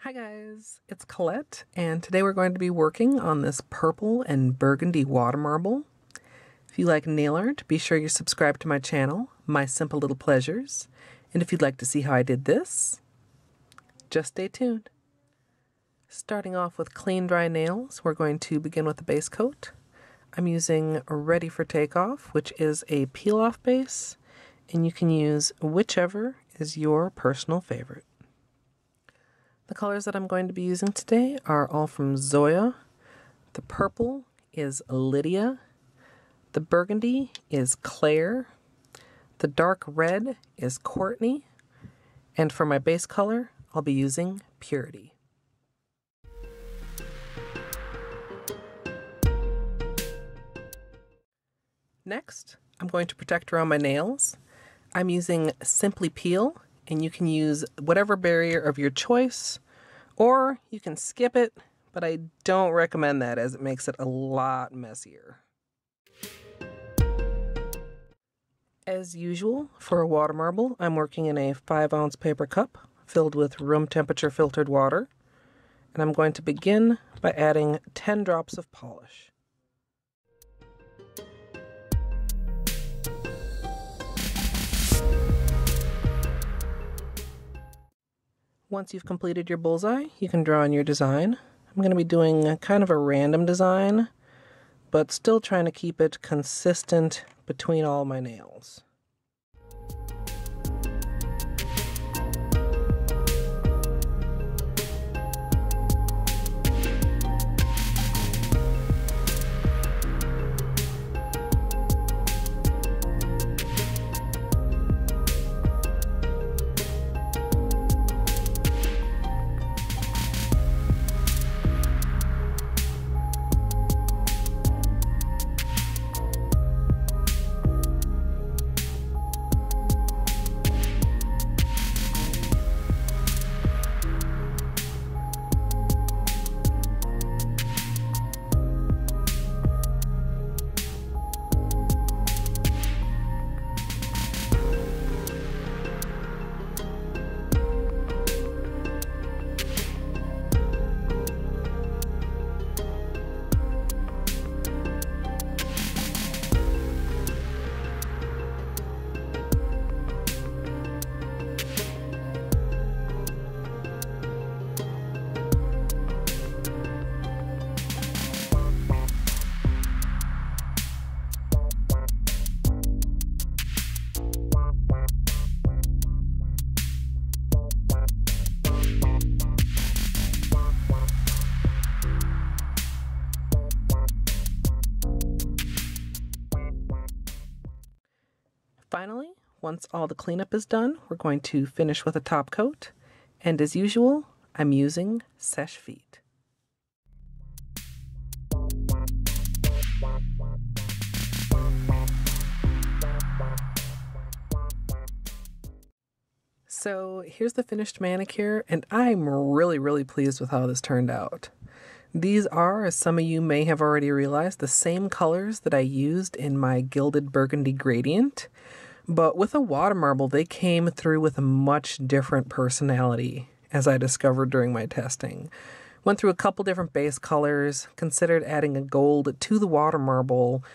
Hi guys, it's Colette, and today we're going to be working on this purple and burgundy water marble. If you like nail art, be sure you subscribe to my channel, My Simple Little Pleasures. And if you'd like to see how I did this, just stay tuned. Starting off with clean dry nails, we're going to begin with the base coat. I'm using Ready for Takeoff, which is a peel-off base, and you can use whichever is your personal favorite. The colors that I'm going to be using today are all from Zoya. The purple is Lydia. The burgundy is Claire. The dark red is Courtney. And for my base color, I'll be using Purity. Next, I'm going to protect around my nails. I'm using Simply Peel, and you can use whatever barrier of your choice, or you can skip it, but I don't recommend that as it makes it a lot messier. As usual, for a water marble, I'm working in a 5-ounce paper cup filled with room temperature filtered water, and I'm going to begin by adding 10 drops of polish. Once you've completed your bullseye, you can draw on your design. I'm going to be doing kind of a random design, but still trying to keep it consistent between all my nails. Finally, once all the cleanup is done, we're going to finish with a top coat. And as usual, I'm using Seche Vite. So here's the finished manicure, and I'm really pleased with how this turned out. These are, as some of you may have already realized, the same colors that I used in my Gilded Burgundy Gradient, but with a water marble, they came through with a much different personality, as I discovered during my testing. Went through a couple different base colors, considered adding a gold to the water marble,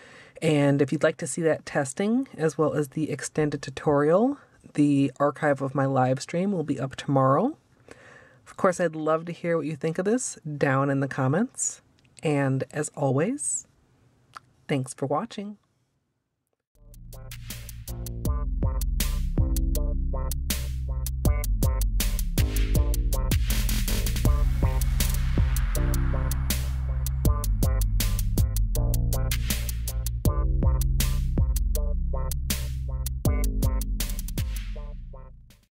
and if you'd like to see that testing, as well as the extended tutorial, the archive of my live stream will be up tomorrow. Of course, I'd love to hear what you think of this down in the comments. And as always, thanks for watching.